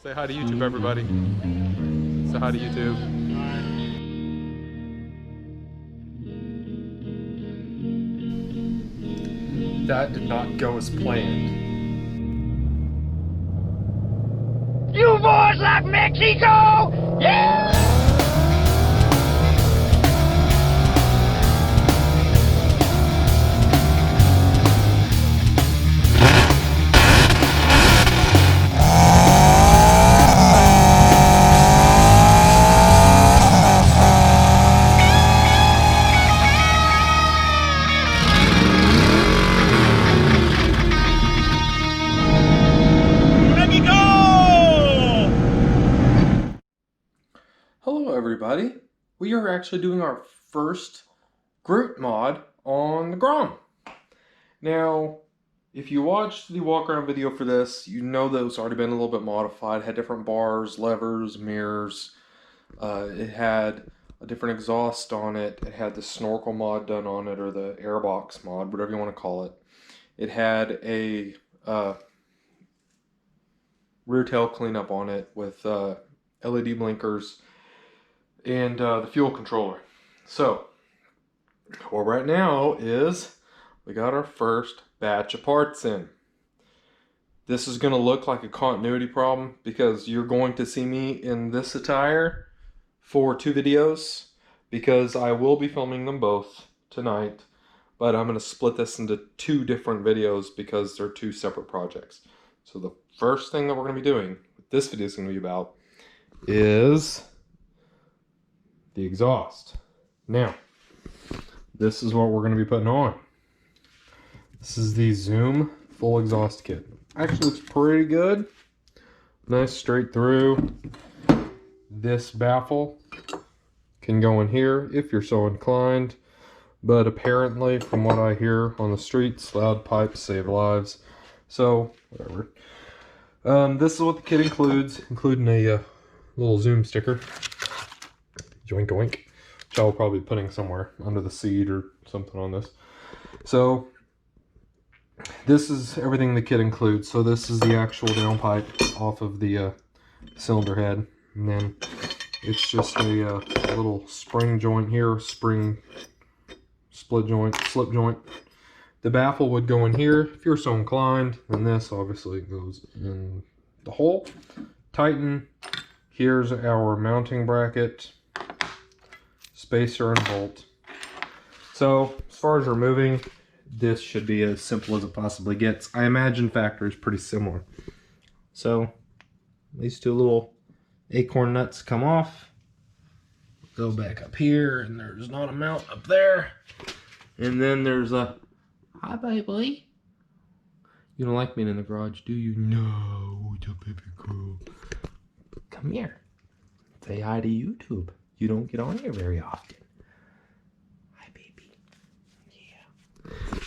Say hi to YouTube, everybody. Say hi to YouTube. That did not go as planned. You boys like Mexico? Yeah! Hello, everybody. We are actually doing our first Groot mod on the Grom. Now, if you watched the walk around video for this, you know that it's already been a little bit modified. It had different bars, levers, mirrors. It had a different exhaust on it. It had the snorkel mod done on it, or the airbox mod, whatever you want to call it. It had a rear tail cleanup on it with LED blinkers and the fuel controller. So, where we're at now is we got our first batch of parts in. This is going to look like a continuity problem because you're going to see me in this attire for 2 videos because I will be filming them both tonight, but I'm going to split this into 2 different videos because they're 2 separate projects. So the first thing that we're going to be doing, what this video is going to be about, is the exhaust. Now, this is what we're going to be putting on. This is the Zoom full exhaust kit. Actually looks pretty good. Nice straight through. This baffle can go in here if you're so inclined, but apparently from what I hear on the streets, loud pipes save lives. So, whatever. This is what the kit includes, including a little Zoom sticker. Joink oink, which I'll probably be putting somewhere under the seat or something on this. So this is everything the kit includes. So this is the actual downpipe off of the cylinder head, and then it's just a little spring joint here, spring split joint, slip joint. The baffle would go in here if you're so inclined, and this obviously goes in the hole. Tighten. Here's our mounting bracket, spacer, and bolt. So as far as removing, this should be as simple as it possibly gets. I imagine factory is pretty similar. So these 2 little acorn nuts come off, go back up here, and there's not a mount up there, and then there's a hi baby. You don't like being in the garage, do you? No, it's a baby girl. Come here, say hi to YouTube. You don't get on here very often. Hi, baby. Yeah.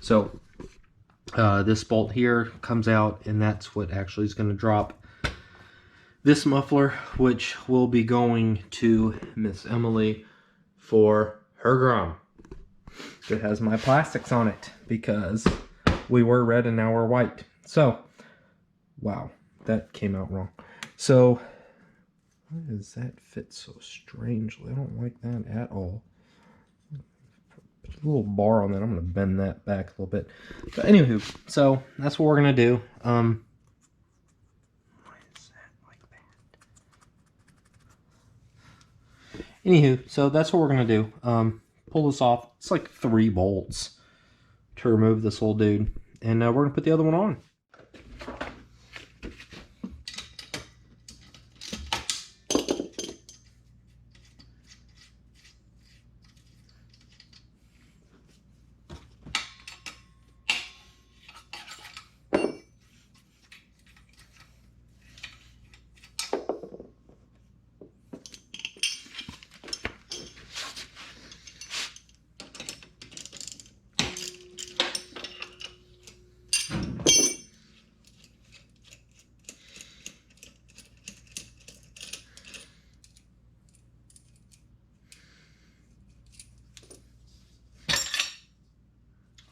So, this bolt here comes out, and that's what actually is going to drop this muffler, which will be going to Miss Emily for her Grom. It has my plastics on it because we were red and now we're white. So, wow, that came out wrong. So, why does that fit so strangely? I don't like that at all. Put a little bar on that. I'm going to bend that back a little bit. But anywho, so that's what we're going to do. Why is that like that? Anywho, so that's what we're going to do. Pull this off. It's like 3 bolts to remove this little dude. And we're going to put the other one on.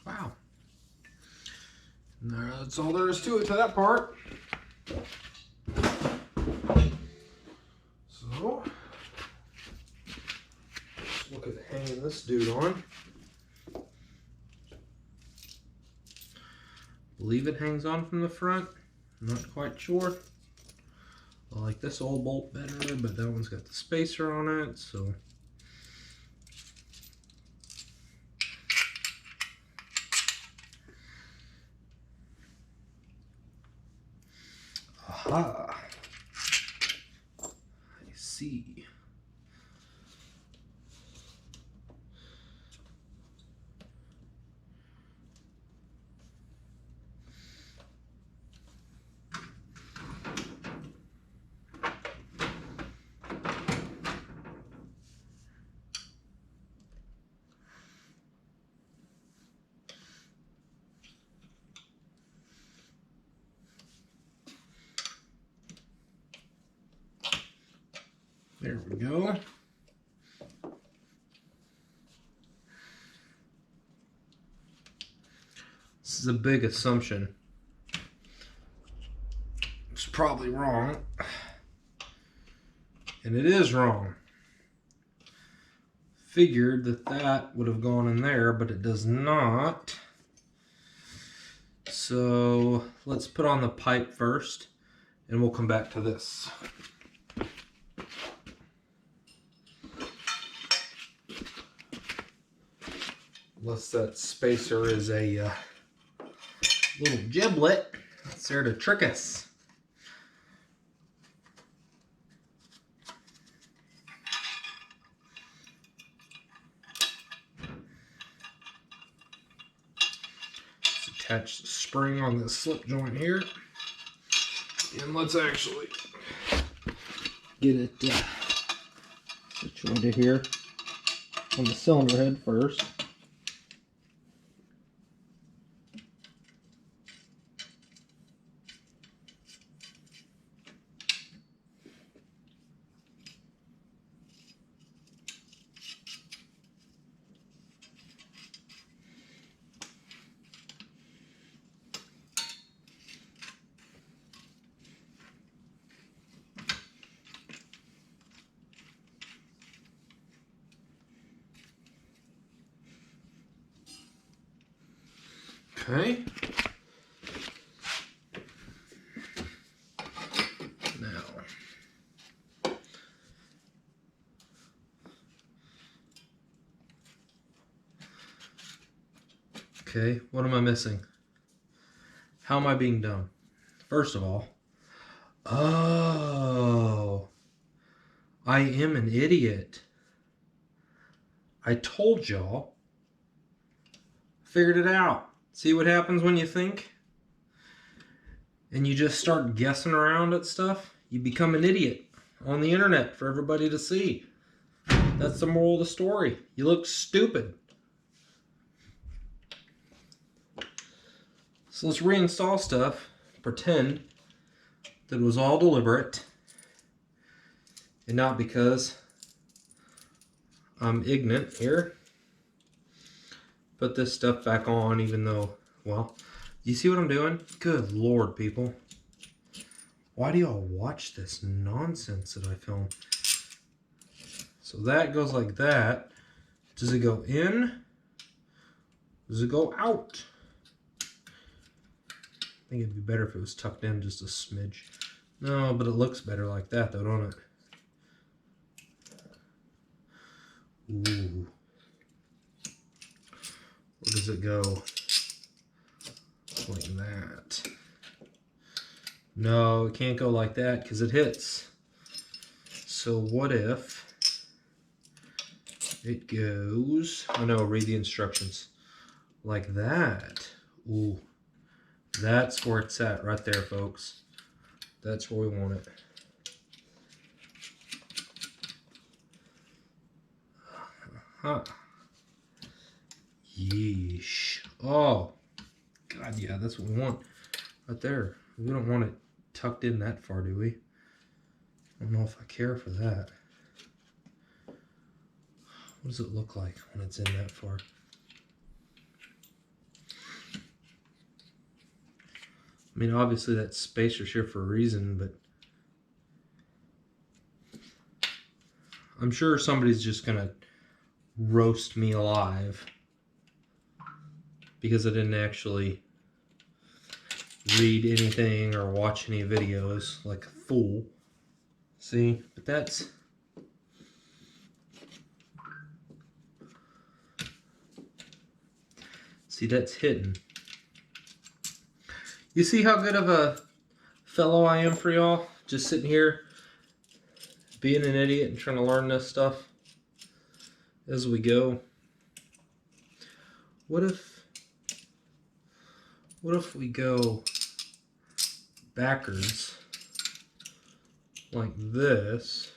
Wow. That's all there is to it, to that part. fasten this dude on. Believe it hangs on from the front. I'm not quite sure. I like this old bolt better, but that one's got the spacer on it, so. Aha! I see. There we go. This is a big assumption. It's probably wrong. And it is wrong. Figured that would have gone in there, but it does not. So let's put on the pipe first, and we'll come back to this. Unless that spacer is a little giblet, it's there to trick us. Let's attach the spring on this slip joint here, and let's actually get it situated here on the cylinder head first. Okay. Now, okay, what am I missing? How am I being dumb? First of all, oh, I am an idiot. I told y'all. Figured it out. See what happens when you think? And you just start guessing around at stuff? You become an idiot on the internet for everybody to see. That's the moral of the story. You look stupid. So let's reinstall stuff. Pretend that it was all deliberate. And not because I'm ignorant here. Put this stuff back on, even though, well, you see what I'm doing? Good Lord, people. Why do y'all watch this nonsense that I film? So that goes like that. Does it go in? Does it go out? I think it'd be better if it was tucked in just a smidge. No, but it looks better like that though, don't it? Ooh. Where does it go? Like that. No, it can't go like that because it hits. So what if it goes, oh no, read the instructions. Like that. Ooh. That's where it's at right there, folks. That's where we want it. Huh. Yeesh. Oh, God, yeah, that's what we want right there. We don't want it tucked in that far, do we? I don't know if I care for that. What does it look like when it's in that far? I mean, obviously that spacer's here for a reason, but I'm sure somebody's just gonna roast me alive because I didn't actually read anything or watch any videos like a fool. See, but that's hidden. You see how good of a fellow I am for y'all? Just sitting here being an idiot and trying to learn this stuff as we go. What if we go backwards like this?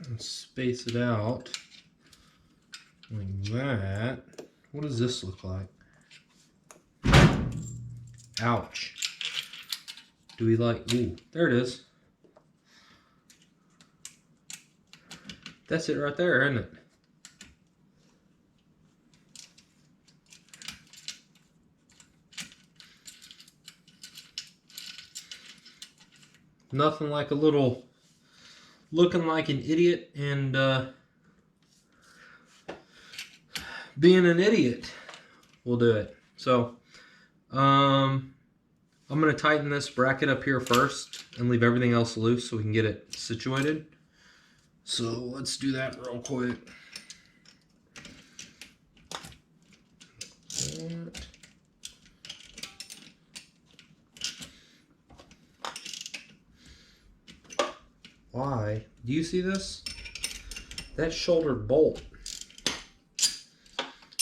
And space it out like that. What does this look like? Ouch. Do we like, ooh, there it is. That's it right there, isn't it? Nothing like a little looking like an idiot and being an idiot will do it. So, I'm going to tighten this bracket up here first and leave everything else loose so we can get it situated. So let's do that real quick. Why? Do you see this? That shoulder bolt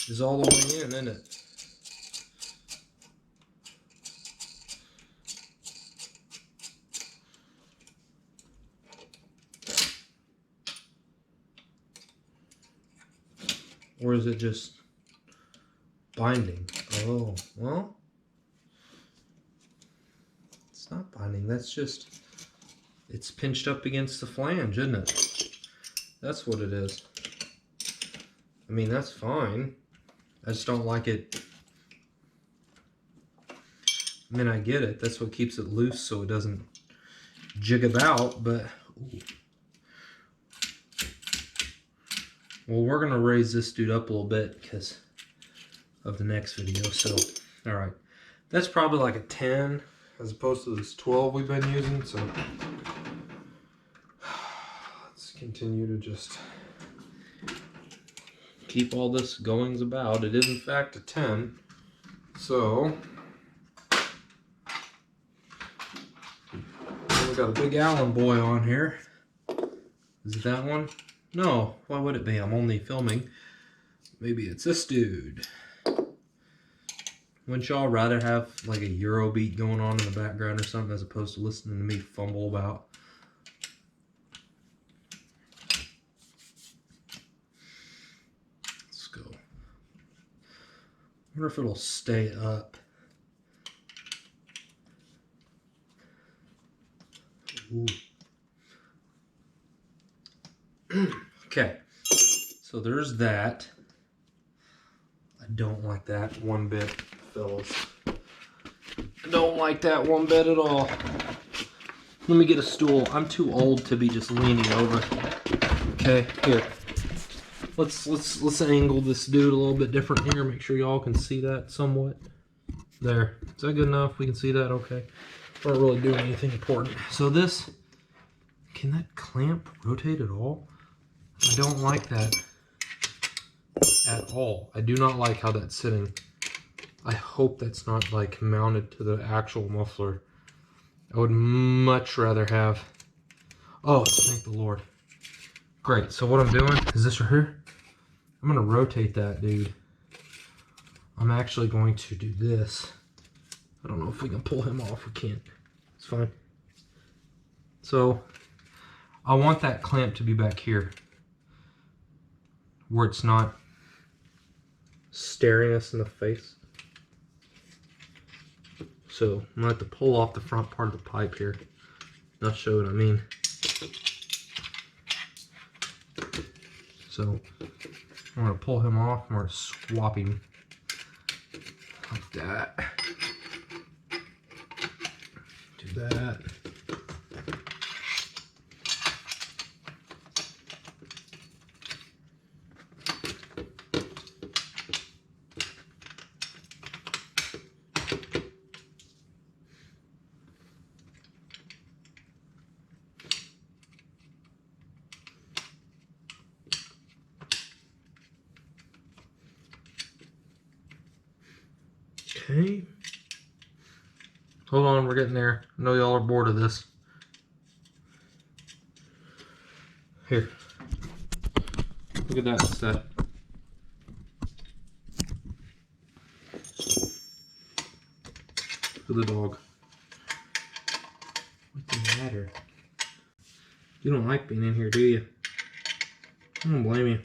is all the way in, isn't it? Or is it just binding? Oh, well, it's not binding. That's just, it's pinched up against the flange, isn't it? That's what it is. I mean, that's fine. I just don't like it. I mean, I get it. That's what keeps it loose so it doesn't jig about, but... Ooh. Well, we're going to raise this dude up a little bit because of the next video. So, alright. That's probably like a 10 as opposed to this 12 we've been using. So, let's continue to just keep all this goings about. It is, in fact, a 10. So, we got a big Allen boy on here. Is it that one? No, why would it be? I'm only filming. Maybe it's this dude. Wouldn't y'all rather have like a Eurobeat going on in the background or something as opposed to listening to me fumble about? Let's go. I wonder if it'll stay up. Ooh. Okay, so there's that. I don't like that one bit, fellas. I don't like that one bit at all. Let me get a stool. I'm too old to be just leaning over. Okay, here. Let's angle this dude a little bit different here. Make sure y'all can see that somewhat. There. Is that good enough? We can see that? Okay. We're not really doing anything important. So this, can that clamp rotate at all? I don't like that at all. I do not like how that's sitting. I hope that's not like mounted to the actual muffler. I would much rather have... Oh, thank the Lord. Great, so what I'm doing is this right here. I'm gonna rotate that, dude. I'm actually going to do this. I don't know if we can pull him off. We can't. It's fine. So, I want that clamp to be back here, where it's not staring us in the face. So I'm gonna have to pull off the front part of the pipe here. I'll show what I mean. So I'm gonna pull him off. I'm gonna swap him like that. Do that. Okay. Hold on, we're getting there. I know y'all are bored of this. Here. Look at that set. For the dog. What's the matter? You don't like being in here, do you? I don't blame you.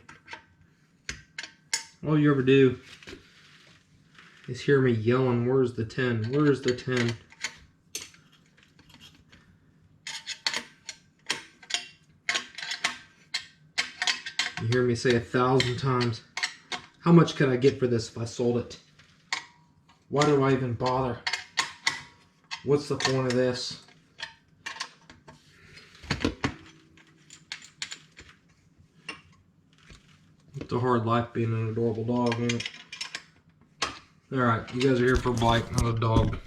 All you ever do is hear me yelling, where's the 10? Where's the 10? You hear me say 1,000 times, how much could I get for this if I sold it? Why do I even bother? What's the point of this? It's a hard life being an adorable dog, ain't it? Alright, you guys are here for a bike, not a dog.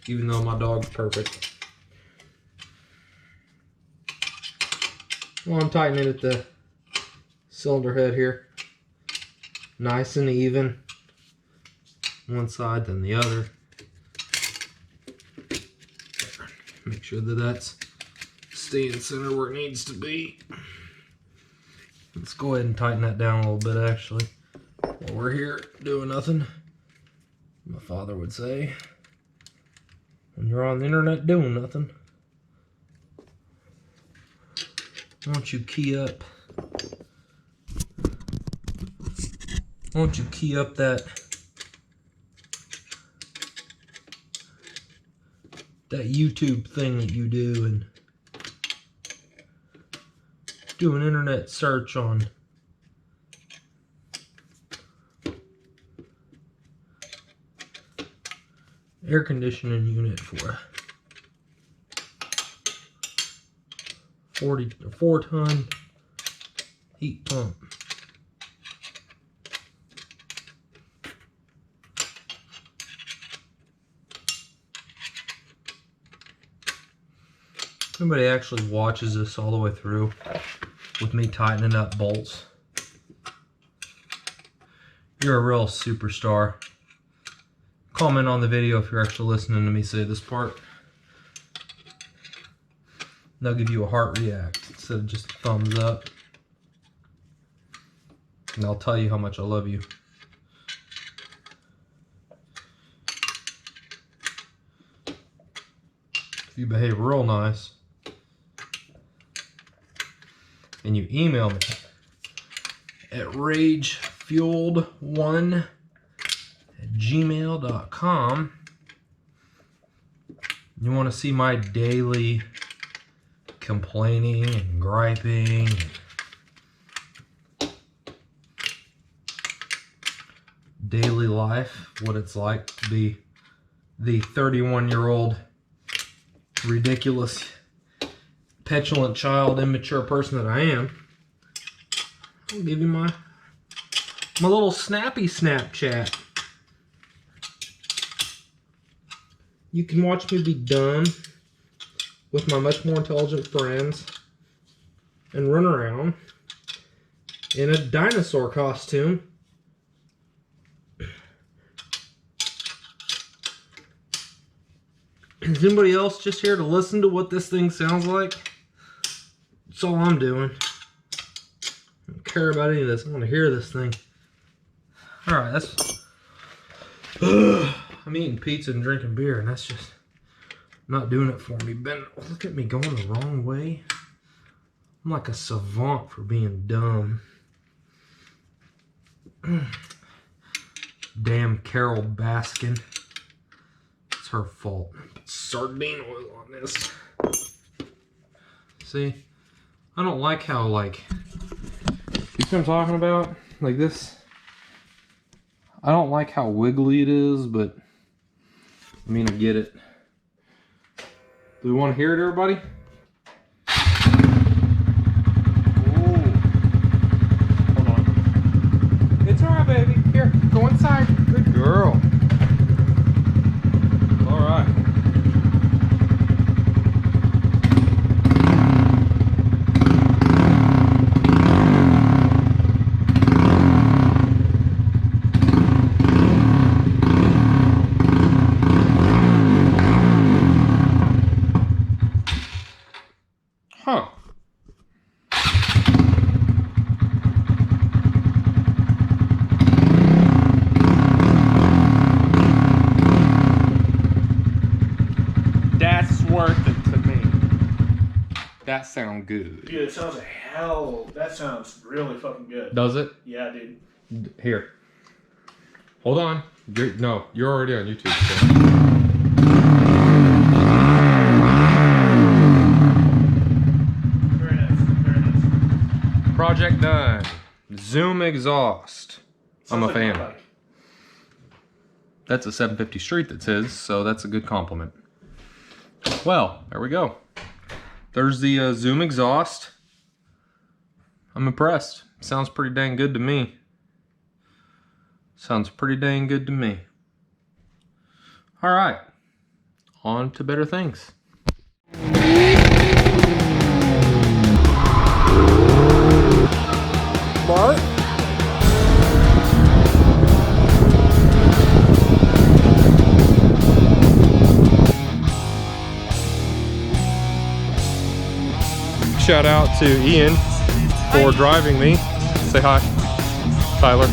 Even though my dog's perfect. Well, I'm tightening it at the cylinder head here. Nice and even. One side, then the other. Make sure that that's staying center where it needs to be. Let's go ahead and tighten that down a little bit, actually. While we're here doing nothing, my father would say, when you're on the internet doing nothing, why don't you key up? Why don't you key up that YouTube thing that you do and do an internet search on air conditioning unit for a 4-ton heat pump. Nobody actually watches this all the way through with me tightening up bolts. You're a real superstar. Comment on the video if you're actually listening to me say this part. And I'll give you a heart react instead of just a thumbs up. And I'll tell you how much I love you. If you behave real nice and you email me at ragefueled1@gmail.com, you want to see my daily complaining and griping and daily life, what it's like to be the 31-year-old ridiculous, petulant child, immature person that I am, I'll give you my little snappy Snapchat. You can watch me be dumb with my much more intelligent friends and run around in a dinosaur costume. Is anybody else just here to listen to what this thing sounds like? That's all I'm doing. I don't care about any of this. I want to hear this thing. Alright, that's... I'm eating pizza and drinking beer, and that's just not doing it for me. Ben, look at me going the wrong way. I'm like a savant for being dumb. Damn Carol Baskin. It's her fault. Put sardine oil on this. See? I don't like how, like... You see what I'm talking about? Like this... I don't like how wiggly it is, but... I mean, I get it. Do we want to hear it, everybody? Ooh. Hold on. It's alright, baby. Here, go inside. Good girl. Alright. Huh. That's worth it to me. That sounds good. Dude, it sounds that sounds really fucking good. Does it? Yeah, dude. Here. Hold on. You're already on YouTube. So. Very nice. Very nice. Project done. Zoom exhaust. I'm a Sounds like fan. my bike. That's a 750 Street that's his, so that's a good compliment. Well, there we go. There's the Zoom exhaust. I'm impressed. Sounds pretty dang good to me. Sounds pretty dang good to me. All right, on to better things. Bart? Shout out to Ian for driving me. Say hi, Tyler.